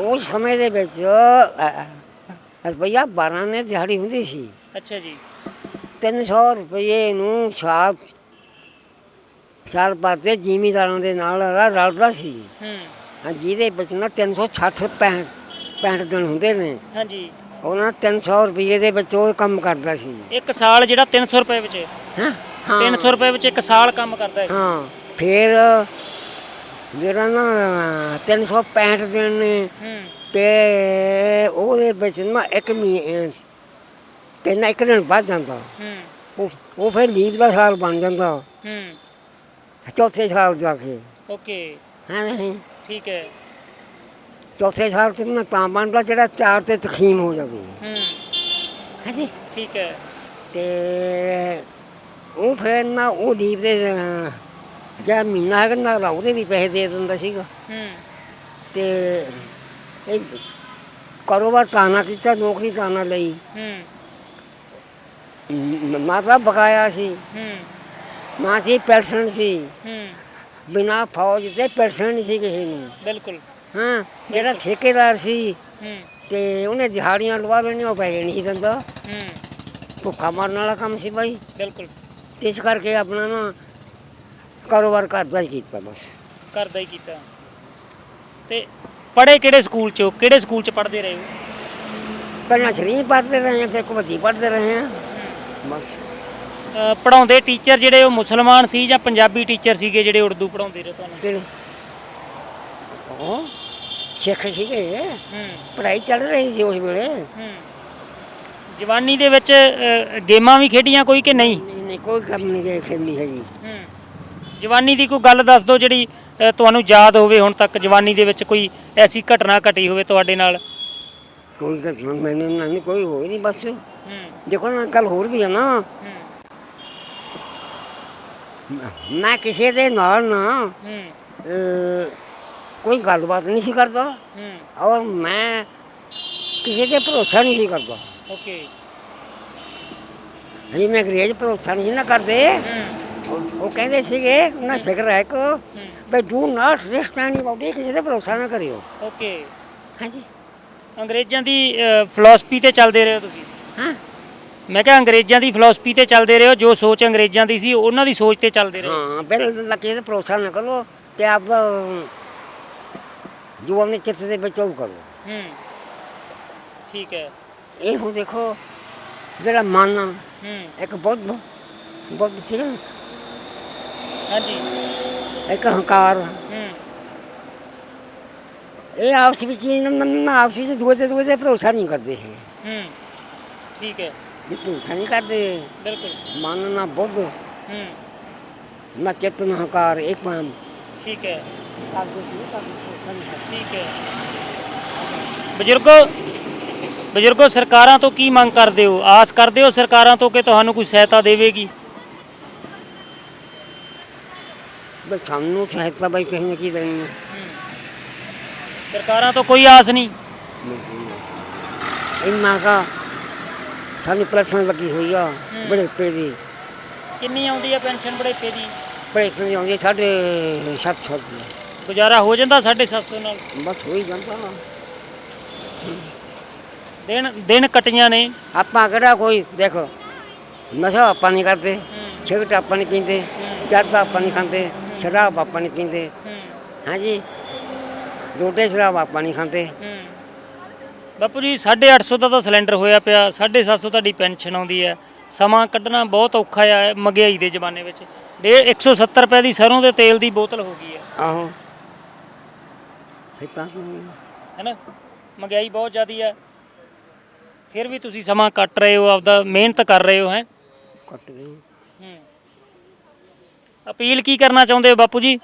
ਉਸ ਸਮੇਂ ਦੇ ਵਿੱਚ ਰੁਪਈਆ 12 ਨੇ ਦਿਹਾੜੀ ਹੁੰਦੀ ਸੀ। ਅੱਛਾ ਜੀ। 300 ਰੁਪਏ ਨੂੰ ਸਾਲ ਭਰ ਤੇ ਜ਼ਿਮੀਂਦਾਰਾਂ ਦੇ ਨਾਲ ਰਲਦਾ ਸੀ। ਜਿਹਦੇ ਵਿੱਚ ਨਾ 365 ਦਿਨ ਹੁੰਦੇ ਨੇ। ਹਾਂਜੀ। ਉਹਨਾਂ 300 ਰੁਪਏ ਦੇ ਵਿੱਚ ਉਹ ਕੰਮ ਕਰਦਾ ਸੀ। ਇੱਕ ਸਾਲ ਜਿਹੜਾ 300 ਰੁਪਏ ਵਿੱਚ? ਹਾਂ 300 ਰੁਪਏ ਵਿੱਚ ਇੱਕ ਸਾਲ ਕੰਮ ਕਰਦਾ ਹੈ? ਹਾਂ। ਫਿਰ ਜਿਹੜਾ ਨਾ 365 ਦਿਨ ਨੇ ਤੇ ਉਹਦੇ ਵਿੱਚ ਨਾ ਇੱਕ ਦਿਨ ਵੱਧ ਜਾਂਦਾ। ਉਹ ਫਿਰ ਲੀਪ ਦਾ ਸਾਲ ਬਣ ਜਾਂਦਾ ਚੌਥੇ ਸਾਲ ਜਾ ਕੇ। ਓਕੇ। ਹਾਂ ਨਹੀਂ ਠੀਕ ਹੈ। ਚੌਥੇ ਸਾਲ ਚ ਨਾ ਤਾਂ ਬਣਦਾ ਜਿਹੜਾ 4 ਤੇ ਤਕਸੀਮ ਹੋ ਜਾਵੇ। ਹਾਂਜੀ। ਠੀਕ ਹੈ। ਤੇ ਉਹ ਫਿਰ ਨਾ ਉਹ ਲੀਪ ਦੇ ਜਿਹੜਾ ਮਹੀਨਾ ਹੈਗਾ ਨਾ ਉਹਦੇ ਵੀ ਪੈਸੇ ਦੇ ਦਿੰਦਾ ਸੀਗਾ। ਤੇ ਇਹ ਕਾਰੋਬਾਰ ਤਾਨਾ ਕੀਤਾ, ਨੌਕਰੀ ਤਾਨਾ ਲਈ। ਮਾਤਾ ਬਕਾਇਆ ਸੀ, ਨਾ ਸੀ ਪੈਨਸ਼ਨ ਸੀ, ਬਿਨਾਂ ਫੌਜ ਦੇ ਪੈਨਸ਼ਨ ਨਹੀਂ ਸੀ ਕਿਸੇ ਨੂੰ। ਬਿਲਕੁਲ। ਹਾਂ ਜਿਹੜਾ ਠੇਕੇਦਾਰ ਸੀ ਤੇ ਉਹਨੇ ਦਿਹਾੜੀਆਂ ਲਵਾ ਲੈਣੀਆਂ, ਉਹ ਪੈਸੇ ਨਹੀਂ ਦਿੰਦਾ। ਭੁੱਖਾ ਮਾਰਨ ਵਾਲਾ ਕੰਮ ਸੀ ਬਾਈ। ਬਿਲਕੁਲ। ਤੇ ਇਸ ਕਰਕੇ ਆਪਣਾ ਨਾ ਕਾਰੋਬਾਰ ਕਰਦਾ ਹੀ ਕੀਤਾ, ਬਸ ਕਰਦਾ ਹੀ ਕੀਤਾ। ਤੇ ਪੜ੍ਹੇ ਕਿਹੜੇ ਸਕੂਲ 'ਚ? ਕਿਹੜੇ ਸਕੂਲ 'ਚ ਪੜ੍ਹਦੇ ਰਹੇ ਹੋ? ਪਹਿਲਾਂ ਸ਼ਰੀਫ ਪੜ੍ਹਦੇ ਰਹੇ ਹਾਂ, ਫਿਰ ਕਬੱਡੀ ਪੜ੍ਹਦੇ ਰਹੇ ਹਾਂ ਬਸ। ਪੜ੍ਹਾਉਂਦੇ ਟੀਚਰ ਜਿਹੜੇ ਉਹ ਮੁਸਲਮਾਨ ਸੀ ਜਾਂ ਪੰਜਾਬੀ ਟੀਚਰ ਸੀਗੇ ਜਿਹੜੇ ਉਰਦੂ ਪੜ੍ਹਾਉਂਦੇ ਰਹੇ ਤੁਹਾਨੂੰ? ਕਿਹੜੇ? ਉਹ ਸਿੱਖ ਸੀਗੇ, ਪੜ੍ਹਾਈ ਚੱਲ ਰਹੀ ਸੀ ਉਸ ਵੇਲੇ। ਜਵਾਨੀ ਦੇ ਵਿੱਚ ਗੇਮਾਂ ਵੀ ਖੇਡੀਆਂ ਕੋਈ ਕਿ ਨਹੀਂ? ਨਹੀਂ ਕੋਈ ਕੰਮ ਨਹੀਂ ਖੇਡਣੀ ਹੈਗੀ। ਜਵਾਨੀ ਦੀ ਕੋਈ ਗੱਲ ਦੱਸ ਦਿਓ ਜਿਹੜੀ ਤੁਹਾਨੂੰ ਯਾਦ ਹੋਵੇ ਹੁਣ ਤੱਕ, ਜਵਾਨੀ ਦੇ ਵਿੱਚ ਕੋਈ ਐਸੀ ਘਟਨਾ ਘਟੀ ਹੋਵੇ ਤੁਹਾਡੇ ਨਾਲ? ਕੋਈ ਘਟਨਾ ਮੈਨੂੰ ਨਹੀਂ ਕੋਈ ਹੋਈ ਨਹੀਂ ਬਸ। ਦੇਖੋ ਨਾ ਕੱਲ ਹੋਰ ਵੀ ਹੈ ਨਾ, ਮੈਂ ਕਿਸੇ ਦੇ ਨਾਲ ਨਾ ਕੋਈ ਗੱਲਬਾਤ ਨਹੀਂ ਸੀ ਕਰਦਾ ਔਰ ਮੈਂ ਕਿਸੇ ਤੇ ਭਰੋਸਾ ਨਹੀਂ ਸੀ ਕਰਦਾ। ਓਕੇ। ਅਸੀਂ ਮੈਂ ਅੰਗਰੇਜ਼ ਭਰੋਸਾ ਨਹੀਂ ਨਾ ਕਰਦੇ। ਉਹ ਕਹਿੰਦੇ ਸੀਗੇ ਉਹਨਾਂ ਫਿਕਰ ਹੈ ਕਿ ਬਈ ਡੂ ਨਾਟ ਰਿਸਕ ਐਨੀਬਾਡੀ, ਕਿਸੇ ਤੇ ਭਰੋਸਾ ਨਾ ਕਰਿਓ। ਓਕੇ। ਹਾਂਜੀ। ਅੰਗਰੇਜ਼ਾਂ ਦੀ ਫਿਲਾਸਫੀ ਤੇ ਚੱਲਦੇ ਰਹੇ ਹੋ ਤੁਸੀਂ? ਹਾਂ ਮੈਂ ਕਿਹਾ ਅੰਗਰੇਜ਼ਾਂ ਦੀ ਫਿਲਾਸਫੀ ਤੇ ਚੱਲਦੇ ਰਹੇ ਹੋ, ਜੋ ਸੋਚ ਅੰਗਰੇਜ਼ਾਂ ਦੀ ਸੀ ਉਹਨਾਂ ਦੀ ਸੋਚ ਤੇ ਚੱਲਦੇ ਰਹੇ? ਹਾਂ ਬਿਲਕੁਲ। ਕਿਸੇ ਤੇ ਭਰੋਸਾ ਨਾ ਕਰੋ ਤੇ ਆਪਦਾ ਜੋ ਆਪਣੇ ਚਿੱਤ ਦੇ ਵਿੱਚ ਉਹ ਕਰੋ। ਠੀਕ ਹੈ। ਇਹ ਹੁਣ ਦੇਖੋ ਜਿਹੜਾ ਮਨ ਆ ਇੱਕ ਬੁੱਧ ਸੀ ਨਾ। ਹਾਂਜੀ। ਇੱਕ ਹੰਕਾਰ, ਇਹ ਆਪਸ ਵਿੱਚ ਆਪਸ ਵਿੱਚ ਦੂਏ ਤੇ ਭਰੋਸਾ ਨਹੀਂ ਕਰਦੇ ਹੈ। ਠੀਕ ਹੈ। ਭਰੋਸਾ ਨਹੀਂ ਕਰਦੇ। ਬਿਲਕੁਲ। ਮਨ ਨਾ ਬੁੱਧ ਨਾ ਚਿੱਤ ਨਾ ਹੰਕਾਰ, ਇੱਕ ਮਨ। ਠੀਕ ਹੈ। ਠੀਕ ਹੈ। ਬਜ਼ੁਰਗੋ ਸਰਕਾਰਾਂ ਤੋਂ ਕੀ ਮੰਗ ਕਰਦੇ ਹੋ, ਆਸ ਕਰਦੇ ਹੋ ਸਰਕਾਰਾਂ ਤੋਂ ਕਿ ਤੁਹਾਨੂੰ ਕੋਈ ਸਹਾਇਤਾ ਦੇਵੇਗੀ? ਬਸ ਸਾਨੂੰ ਸਹਾਇਤਾ ਬਾਈ ਕਿਸੇ ਨੇ ਕੀ ਦੇਣੀ ਹੈ। ਸਰਕਾਰਾਂ ਤੋਂ ਕੋਈ ਆਸ ਨਹੀਂ? ਇੰਨਾ ਕਾ ਸਾਨੂੰ ਪੈਨਸ਼ਨ ਲੱਗੀ ਹੋਈ ਆ ਬੜੇਪੇ ਦੀ। ਕਿੰਨੀ ਆਉਂਦੀ ਹੈ ਪੈਨਸ਼ਨ ਬੜੇਪੇ ਦੀ? ਬੜੇਪੇ ਦੀ ਆਉਂਦੀ 750 ਦੀ। ਗੁਜ਼ਾਰਾ ਹੋ ਜਾਂਦਾ 750 ਨਾਲ? ਬਸ ਹੋ ਹੀ ਜਾਂਦਾ। ਦਿਨ ਕਟੀਆਂ ਨੇ। ਆਪਾਂ ਕਿਹੜਾ ਕੋਈ ਦੇਖੋ ਨਸ਼ਾ ਆਪਾਂ ਨਹੀਂ ਕਰਦੇ, ਸਿਗਰਟ ਆਪਾਂ ਨਹੀਂ ਪੀਂਦੇ, ਚਰਦਾ ਆਪਾਂ ਨਹੀਂ ਖਾਂਦੇ, ਸ਼ਰਾਬ ਆਪਾਂ ਨਹੀਂ ਪੀਂਦੇ, ਹਾਂਜੀ ਝੂਠੇ ਸ਼ਰਾਬ ਆਪਾਂ ਨਹੀਂ ਖਾਂਦੇ। ਬਾਪੂ ਜੀ 850 ਦਾ ਤਾਂ ਸਿਲੰਡਰ ਹੋਇਆ ਪਿਆ, 750 ਤੁਹਾਡੀ ਪੈਨਸ਼ਨ ਆਉਂਦੀ ਹੈ, ਸਮਾਂ ਕੱਢਣਾ ਬਹੁਤ ਔਖਾ ਆ ਮਹਿੰਗਾਈ ਦੇ ਜ਼ਮਾਨੇ ਵਿੱਚ। 170 ਰੁਪਏ ਦੀ ਸਰੋਂ ਦੇ ਤੇਲ ਦੀ ਬੋਤਲ ਹੋ ਗਈ ਹੈ। ਆਹੋ ਹੈ ਨਾ, ਮਹਿੰਗਾਈ ਬਹੁਤ ਜ਼ਿਆਦੀ ਹੈ, ਫਿਰ ਵੀ ਤੁਸੀਂ ਸਮਾਂ ਕੱਟ ਰਹੇ ਹੋ, ਆਪਦਾ ਮਿਹਨਤ ਕਰ ਰਹੇ ਹੋ। ਕੱਟ ਗਏ। ਅਪੀਲ ਕੀ ਕਰਨਾ ਚਾਹੁੰਦੇ ਹੋ ਬਾਪੂ ਜੀ?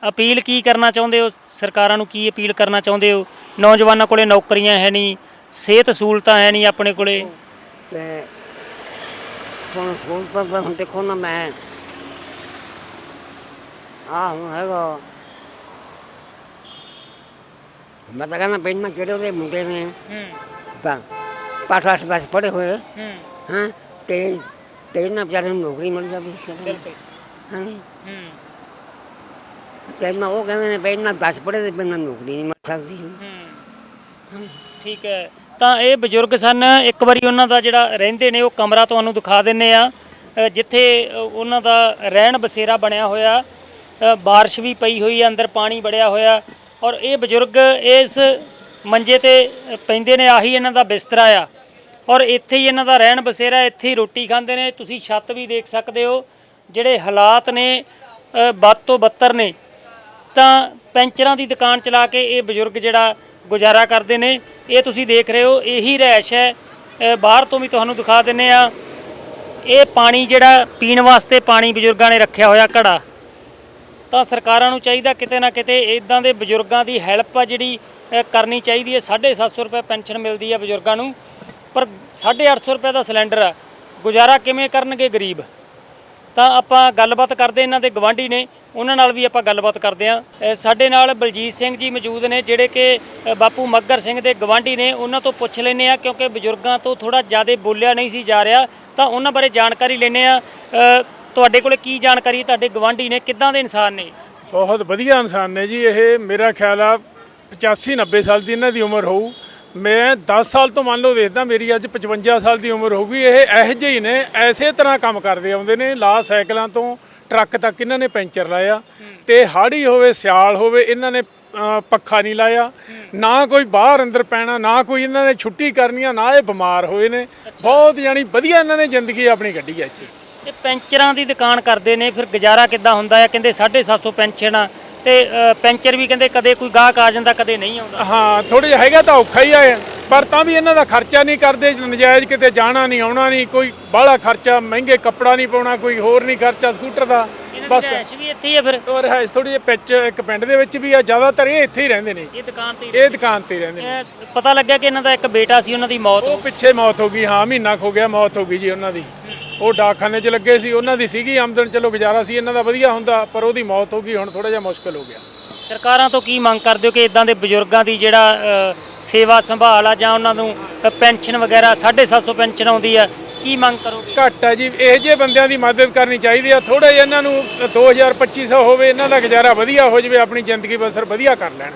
ਅਪੀਲ ਕੀ ਕਰਨਾ ਚਾਹੁੰਦੇ ਹੋ ਸਰਕਾਰਾਂ ਨੂੰ? ਕੀ ਅਪੀਲ ਕਰਨਾ ਚਾਹੁੰਦੇ ਹੋ? ਨੌਜਵਾਨਾਂ ਕੋਲੇ ਨੌਕਰੀਆਂ ਹੈ ਨਹੀਂ, ਸਿਹਤ ਸਹੂਲਤਾਂ ਹੈ ਨਹੀਂ ਆਪਣੇ ਕੋਲੇ। ਤੇ ਹੁਣ ਸਹੂਲਤਾਂ ਤਾਂ ਹੁਣ ਦੇਖੋ ਨਾ, ਮੈਂ ਹੁਣ ਹੈਗਾ ਮੈਂ ਤਾਂ ਕਹਿੰਦਾ ਪਹਿਲਾਂ ਜਿਹੜੇ ਉਹਦੇ ਮੁੰਡੇ ਨੇ ਤਾਂ ਪਾਠ 10 ਪੜ੍ਹੇ ਹੋਏ ਹਾਂ ਤੇ ਇਹਨਾਂ ਵਿਚਾਰਿਆਂ ਨੂੰ ਨੌਕਰੀ ਮਿਲ ਜਾਵੇ। ਹਾਂਜੀ ਤੇ ਮੈਂ ਉਹ ਕਹਿੰਦੇ ਨੇ ਪਹਿਲਾਂ 10 ਪੜ੍ਹੇ ਤੇ ਪਹਿਲਾਂ ਨੌਕਰੀ ਨਹੀਂ ਮਿਲ ਸਕਦੀ। ਠੀਕ ਹੈ, ਤਾਂ ਇਹ ਬਜ਼ੁਰਗ ਸਨ। ਇੱਕ ਵਾਰੀ ਉਹਨਾਂ ਦਾ ਜਿਹੜਾ ਰਹਿੰਦੇ ਨੇ ਉਹ ਕਮਰਾ ਤੁਹਾਨੂੰ ਦਿਖਾ ਦਿੰਦੇ ਆ, ਜਿੱਥੇ ਉਹਨਾਂ ਦਾ ਰਹਿਣ ਬਸੇਰਾ ਬਣਿਆ ਹੋਇਆ। ਬਾਰਿਸ਼ ਵੀ ਪਈ ਹੋਈ ਹੈ, ਅੰਦਰ ਪਾਣੀ ਵੜਿਆ ਹੋਇਆ, ਔਰ ਇਹ ਬਜ਼ੁਰਗ ਇਸ ਮੰਜੇ ਤੇ ਪੈਂਦੇ ਨੇ, ਆਹੀ ਇਹਨਾਂ ਦਾ ਬਿਸਤਰਾ ਆ, ਔਰ ਇੱਥੇ ਹੀ ਇਹਨਾਂ ਦਾ ਰਹਿਣ ਬਸੇਰਾ, ਇੱਥੇ ਹੀ ਰੋਟੀ ਖਾਂਦੇ ਨੇ। ਤੁਸੀਂ ਛੱਤ ਵੀ ਦੇਖ ਸਕਦੇ ਹੋ, ਜਿਹੜੇ ਹਾਲਾਤ ਨੇ ਬਦ ਤੋਂ ਬੱਤਰ ਨੇ। ਤਾਂ ਪੈਂਚਰਾਂ ਦੀ ਦੁਕਾਨ ਚਲਾ ਕੇ ਇਹ ਬਜ਼ੁਰਗ ਜਿਹੜਾ ਗੁਜ਼ਾਰਾ ਕਰਦੇ ਨੇ। ਇਹ ਤੁਸੀਂ ਦੇਖ ਰਹੇ ਹੋ, ਇਹੀ ਰਿਹਾਇਸ਼ ਹੈ। ਬਾਹਰ ਤੋਂ ਵੀ ਤੁਹਾਨੂੰ ਦਿਖਾ ਦਿੰਦੇ ਆ। ਇਹ ਪਾਣੀ ਜਿਹੜਾ ਪੀਣ ਵਾਸਤੇ ਪਾਣੀ ਬਜ਼ੁਰਗਾਂ ਨੇ ਰੱਖਿਆ ਹੋਇਆ ਘੜਾ। ਤਾਂ ਸਰਕਾਰਾਂ ਨੂੰ ਚਾਹੀਦਾ ਕਿਤੇ ਨਾ ਕਿਤੇ ਇੱਦਾਂ ਦੇ ਬਜ਼ੁਰਗਾਂ ਦੀ ਹੈਲਪ ਆ ਜਿਹੜੀ ਕਰਨੀ ਚਾਹੀਦੀ ਹੈ। 750 ਰੁਪਏ ਪੈਨਸ਼ਨ ਮਿਲਦੀ ਹੈ ਬਜ਼ੁਰਗਾਂ ਨੂੰ, ਪਰ 850 ਰੁਪਏ ਦਾ ਸਿਲੰਡਰ ਆ। ਗੁਜ਼ਾਰਾ ਕਿਵੇਂ ਕਰਨਗੇ ਗਰੀਬ? ਤਾਂ ਆਪਾਂ ਗੱਲਬਾਤ ਕਰਦੇ, ਇਹਨਾਂ ਦੇ ਗਵਾਂਢੀ ਨੇ, ਉਹਨਾਂ ਨਾਲ ਵੀ ਆਪਾਂ ਗੱਲਬਾਤ ਕਰਦੇ ਹਾਂ। ਸਾਡੇ ਨਾਲ ਬਲਜੀਤ ਸਿੰਘ ਜੀ ਮੌਜੂਦ ਨੇ, ਜਿਹੜੇ ਕਿ ਬਾਪੂ ਮੱਘਰ ਸਿੰਘ ਦੇ ਗਵਾਂਢੀ ਨੇ। ਉਹਨਾਂ ਤੋਂ ਪੁੱਛ ਲੈਂਦੇ ਆ, ਕਿਉਂਕਿ ਬਜ਼ੁਰਗਾਂ ਤੋਂ ਥੋੜ੍ਹਾ ਜ਼ਿਆਦਾ ਬੋਲਿਆ ਨਹੀਂ ਸੀ ਜਾ ਰਿਹਾ, ਤਾਂ ਉਹਨਾਂ ਬਾਰੇ ਜਾਣਕਾਰੀ ਲੈਂਦੇ ਆ। ਤੁਹਾਡੇ ਕੋਲ ਕੀ ਜਾਣਕਾਰੀ? ਤੁਹਾਡੇ ਗਵਾਂਢੀ ਨੇ, ਕਿੱਦਾਂ ਦੇ ਇਨਸਾਨ ਨੇ? ਬਹੁਤ ਵਧੀਆ ਇਨਸਾਨ ਨੇ ਜੀ। ਇਹ ਮੇਰਾ ਖਿਆਲ ਆ 85-90 ਸਾਲ ਦੀ ਇਹਨਾਂ ਦੀ ਉਮਰ ਹੋਊ। ਮੈਂ 10 ਸਾਲ ਤੋਂ ਮੰਨ ਲਓ ਵੇਖਦਾ, ਮੇਰੀ ਅੱਜ 55 ਸਾਲ ਦੀ ਉਮਰ ਹੋ ਗਈ। ਇਹ ਇਹੋ ਜਿਹੇ ਹੀ ਨੇ, ਐਸੇ ਤਰ੍ਹਾਂ ਕੰਮ ਕਰਦੇ ਆਉਂਦੇ ਨੇ। ਲਾ ਸਾਈਕਲਾਂ ਤੋਂ ਟਰੱਕ ਤੱਕ ਇਹਨਾਂ ਨੇ ਪੈਂਚਰ ਲਾਇਆ, ਤੇ ਹਾੜੀ ਹੋਵੇ ਸਿਆਲ ਹੋਵੇ ਇਹਨਾਂ ਨੇ ਪੱਖਾ ਨਹੀਂ ਲਾਇਆ, ਨਾ ਕੋਈ ਬਾਹਰ ਅੰਦਰ ਪੈਣਾ, ਨਾ ਕੋਈ ਇਹਨਾਂ ਨੇ ਛੁੱਟੀ ਕਰਨੀਆਂ, ਨਾ ਇਹ ਬਿਮਾਰ ਹੋਏ ਨੇ। ਬਹੁਤ ਜਾਣੀ ਵਧੀਆ ਇਹਨਾਂ ਨੇ ਜ਼ਿੰਦਗੀ ਆਪਣੀ ਕੱਢੀ ਆ ਇੱਥੇ। ਇਹ ਪੈਂਚਰਾਂ ਦੀ ਦੁਕਾਨ ਕਰਦੇ ਨੇ, ਫਿਰ ਗੁਜ਼ਾਰਾ ਕਿੱਦਾਂ ਹੁੰਦਾ ਹੈ? ਕਹਿੰਦੇ 750 ਪੈਨਸ਼ਨ ਆ, ਤੇ ਪੈਂਚਰ ਵੀ ਕਹਿੰਦੇ ਕਦੇ ਕੋਈ ਗਾਹਕ ਆ ਜਾਂਦਾ, ਕਦੇ ਨਹੀਂ ਆਉਂਦਾ। ਹਾਂ, ਥੋੜ੍ਹਾ ਜਿਹਾ ਹੈਗਾ ਤਾਂ ਔਖਾ ਹੀ ਆ, ਪਰ ਤਾਂ ਵੀ ਇਹਨਾਂ ਦਾ ਖਰਚਾ ਨਹੀਂ ਕਰਦੇ ਨਜਾਇਜ਼, ਕਿਤੇ ਜਾਣਾ ਨਹੀਂ ਆਉਣਾ ਨਹੀਂ, ਕੋਈ ਬਾਹਲਾ ਖਰਚਾ, ਮਹਿੰਗੇ ਕੱਪੜਾ ਨਹੀਂ ਪਾਉਣਾ, ਕੋਈ ਹੋਰ ਨਹੀਂ ਖਰਚਾ ਸਕੂਟਰ ਦਾ। ਬਸ ਰਿਹਾਇਸ਼ ਵੀ ਇੱਥੇ ਹੀ ਹੈ ਫਿਰ? ਔਰ ਰਿਹਾਇਸ਼ ਥੋੜ੍ਹੀ ਜਿਹੀ ਪਿੰਡ, ਇੱਕ ਪਿੰਡ ਦੇ ਵਿੱਚ ਵੀ ਆ, ਜ਼ਿਆਦਾਤਰ ਇਹ ਇੱਥੇ ਹੀ ਰਹਿੰਦੇ ਨੇ। ਇਹ ਦੁਕਾਨ ਤੇ ਇਹ ਦੁਕਾਨ ਤੇ ਰਹਿੰਦੇ ਨੇ। ਪਤਾ ਲੱਗਿਆ ਕਿ ਇਹਨਾਂ ਦਾ ਇੱਕ ਬੇਟਾ ਸੀ, ਉਹਨਾਂ ਦੀ ਮੌਤ ਉਹ ਪਿੱਛੇ ਮੌਤ ਹੋ ਗਈ। ਹਾਂ, ਮਹੀਨਾ ਹੋ ਗਿਆ ਮੌਤ ਹੋ ਗਈ ਜੀ ਉਹਨਾਂ ਦੀ। ਉਹ ਡਾਕਖਾਨੇ 'ਚ ਲੱਗੇ ਸੀ, ਉਹਨਾਂ ਦੀ ਸੀਗੀ ਆਮਦਨ, ਚਲੋ ਗੁਜ਼ਾਰਾ ਸੀ ਇਹਨਾਂ ਦਾ ਵਧੀਆ ਹੁੰਦਾ, ਪਰ ਉਹਦੀ ਮੌਤ ਹੋ ਗਈ। ਹੁਣ ਥੋੜਾ ਜਿਹਾ ਮੁਸ਼ਕਲ ਹੋ ਗਿਆ। ਸਰਕਾਰਾਂ ਤੋਂ ਕੀ ਮੰਗ ਕਰਦੇ ਹੋ ਕਿ ਇਦਾਂ ਦੇ ਬਜ਼ੁਰਗਾਂ ਦੀ ਜਿਹੜਾ ਸੇਵਾ ਸੰਭਾਲ ਆ, ਜਾਂ ਉਹਨਾਂ ਨੂੰ ਪੈਨਸ਼ਨ ਵਗੈਰਾ 750 ਪੈਨਸ਼ਨ ਆਉਂਦੀ ਆ, ਕੀ ਮੰਗ ਕਰੋਗੇ? ਘੱਟ ਹੈ ਜੀ, ਇਹੋ ਜਿਹੇ ਬੰਦਿਆਂ ਦੀ ਮਦਦ ਕਰਨੀ ਚਾਹੀਦੀ ਆ। ਥੋੜਾ ਜਿਹਾ ਇਹਨਾਂ ਨੂੰ 2000-2500 ਹੋਵੇ, ਇਹਨਾਂ ਦਾ ਗੁਜ਼ਾਰਾ ਵਧੀਆ ਹੋ ਜਾਵੇ, ਆਪਣੀ ਜ਼ਿੰਦਗੀ ਬਸਰ ਵਧੀਆ ਕਰ ਲੈਣ।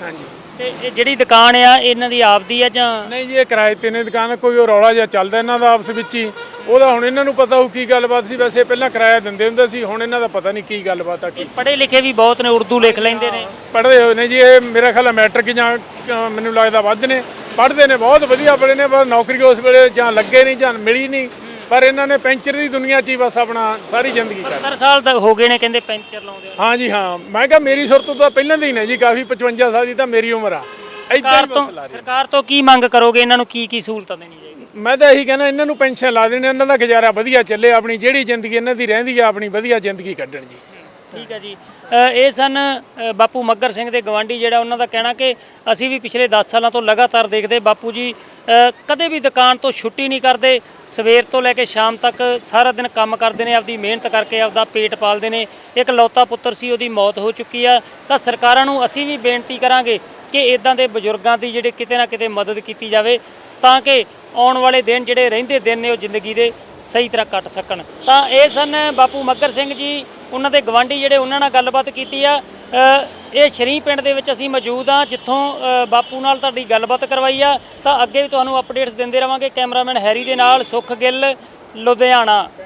ਹਾਂਜੀ। ਤੇ ਇਹ ਜਿਹੜੀ ਦੁਕਾਨ ਆ ਇਹਨਾਂ ਦੀ ਆਪਦੀ ਆ ਜਾਂ ਨਹੀਂ ਜੀ? ਇਹ ਕਿਰਾਏ ਤੇ ਨੇ ਦੁਕਾਨ। ਕੋਈ ਉਹ ਰੌਲਾ ਜਿਹਾ ਚੱਲਦਾ ਇਹਨਾਂ ਦਾ ਆਪਸ ਵਿੱਚ ਹੀ, ਉਹਦਾ ਹੁਣ ਇਹਨਾਂ ਨੂੰ ਪਤਾ ਹੋ ਕੀ ਗੱਲਬਾਤ ਸੀ। ਵੈਸੇ ਪਹਿਲਾਂ ਕਿਰਾਇਆ ਦਿੰਦੇ ਹੁੰਦੇ ਸੀ, ਹੁਣ ਇਹਨਾਂ ਦਾ ਪਤਾ ਨਹੀਂ ਕੀ ਗੱਲਬਾਤ ਆ। ਕੀ ਪੜ੍ਹੇ ਲਿਖੇ ਵੀ ਬਹੁਤ ਨੇ, ਉਰਦੂ ਲਿਖ ਲੈਂਦੇ ਨੇ, ਪੜ੍ਹਦੇ ਹੋਏ ਨੇ ਜੀ। ਇਹ ਮੇਰਾ ਖਿਆਲ ਮੈਟ੍ਰਿਕ ਜਾਂ ਮੈਨੂੰ ਲੱਗਦਾ ਵੱਧ ਨੇ, ਪੜ੍ਹਦੇ ਨੇ, ਬਹੁਤ ਵਧੀਆ ਪੜ੍ਹੇ ਨੇ, ਪਰ ਨੌਕਰੀ ਉਸ ਵੇਲੇ ਜਾਂ ਲੱਗੇ ਨਹੀਂ ਜਾਂ ਮਿਲੀ ਨਹੀਂ। ਪਰ ਇਹਨਾਂ ਨੇ ਪੈਂਚਰ ਦੀ ਦੁਨੀਆ 'ਚ ਹੀ ਬਸ ਆਪਣਾ ਸਾਰੀ ਜ਼ਿੰਦਗੀ ਕਰ 70 ਸਾਲ ਤੱਕ ਹੋ ਗਏ ਨੇ ਕਹਿੰਦੇ ਪੈਂਚਰ ਲਾਉਂਦੇ। ਹਾਂ ਜੀ ਹਾਂ, ਮੈਂ ਕਿਹਾ ਮੇਰੀ ਸੁਰਤ ਤਾਂ ਪਹਿਲਾਂ ਦੀ ਨੇ ਜੀ, ਕਾਫੀ 55 ਸਾਲ ਦੀ ਤਾਂ ਮੇਰੀ ਉਮਰ ਆ। ਸਰਕਾਰ ਤੋਂ ਕੀ ਮੰਗ ਕਰੋਗੇ? ਇਹਨਾਂ ਨੂੰ ਕੀ ਕੀ ਸਹੂਲਤਾਂ ਦੇਣੀ ਚਾਹੀਦੀ? ਮੈਂ ਤਾਂ ਇਹੀ ਕਹਿੰਦਾ, ਇਹਨਾਂ ਨੂੰ ਪੈਨਸ਼ਨ ਲਾ ਦੇਣੀ, ਇਹਨਾਂ ਦਾ ਗੁਜ਼ਾਰਾ ਵਧੀਆ ਚੱਲੇ, ਆਪਣੀ ਜਿਹੜੀ ਜ਼ਿੰਦਗੀ ਇਹਨਾਂ ਦੀ ਰਹਿੰਦੀ ਆ, ਆਪਣੀ ਵਧੀਆ ਜ਼ਿੰਦਗੀ ਕੱਢਣ ਜੀ। ਠੀਕ ਹੈ ਜੀ। ਇਹ ਸਨ ਬਾਪੂ ਮੱਘਰ ਸਿੰਘ ਦੇ ਗਵਾਂਢੀ, ਜਿਹੜਾ ਉਹਨਾਂ ਦਾ ਕਹਿਣਾ ਕਿ ਅਸੀਂ ਵੀ ਪਿਛਲੇ 10 ਸਾਲਾਂ ਤੋਂ ਲਗਾਤਾਰ ਦੇਖਦੇ ਬਾਪੂ ਜੀ ਕਦੇ ਵੀ ਦੁਕਾਨ ਤੋਂ ਛੁੱਟੀ ਨਹੀਂ ਕਰਦੇ, ਸਵੇਰ ਤੋਂ ਲੈ ਕੇ ਸ਼ਾਮ ਤੱਕ ਸਾਰਾ ਦਿਨ ਕੰਮ ਕਰਦੇ ਨੇ, ਆਪਦੀ ਮਿਹਨਤ ਕਰਕੇ ਆਪਦਾ ਪੇਟ ਪਾਲਦੇ ਨੇ। ਇੱਕ ਲੌਤਾ ਪੁੱਤਰ ਸੀ, ਉਹਦੀ ਮੌਤ ਹੋ ਚੁੱਕੀ ਆ। ਤਾਂ ਸਰਕਾਰਾਂ ਨੂੰ ਅਸੀਂ ਵੀ ਬੇਨਤੀ ਕਰਾਂਗੇ ਕਿ ਇਦਾਂ ਦੇ ਬਜ਼ੁਰਗਾਂ ਦੀ ਜਿਹੜੇ ਕਿਤੇ ਨਾ ਕਿਤੇ ਮਦਦ ਕੀਤੀ ਜਾਵੇ, ਤਾਂ ਕਿ ਆਉਣ ਵਾਲੇ ਦਿਨ ਜਿਹੜੇ ਰਹਿੰਦੇ ਦਿਨ ਨੇ ਉਹ ਜ਼ਿੰਦਗੀ ਦੇ ਸਹੀ ਤਰ੍ਹਾਂ ਕੱਟ ਸਕਣ। ਤਾਂ ਇਹ ਸਨ ਬਾਪੂ ਮੱਘਰ ਸਿੰਘ ਜੀ, ਉਹਨਾਂ ਦੇ ਗਵਾਂਢੀ, ਜਿਹੜੇ ਉਹਨਾਂ ਨਾਲ ਗੱਲਬਾਤ ਕੀਤੀ ਆ। ਇਹ ਸ਼ਰੀਂਹ ਪਿੰਡ ਦੇ ਵਿੱਚ ਅਸੀਂ ਮੌਜੂਦ ਹਾਂ, ਜਿੱਥੋਂ ਬਾਪੂ ਨਾਲ ਤੁਹਾਡੀ ਗੱਲਬਾਤ ਕਰਵਾਈ ਆ। ਤਾਂ ਅੱਗੇ ਵੀ ਤੁਹਾਨੂੰ ਅਪਡੇਟਸ ਦਿੰਦੇ ਰਵਾਂਗੇ। ਕੈਮਰਾਮੈਨ ਹੈਰੀ ਦੇ ਨਾਲ ਸੁਖ ਗਿੱਲ, ਲੁਧਿਆਣਾ।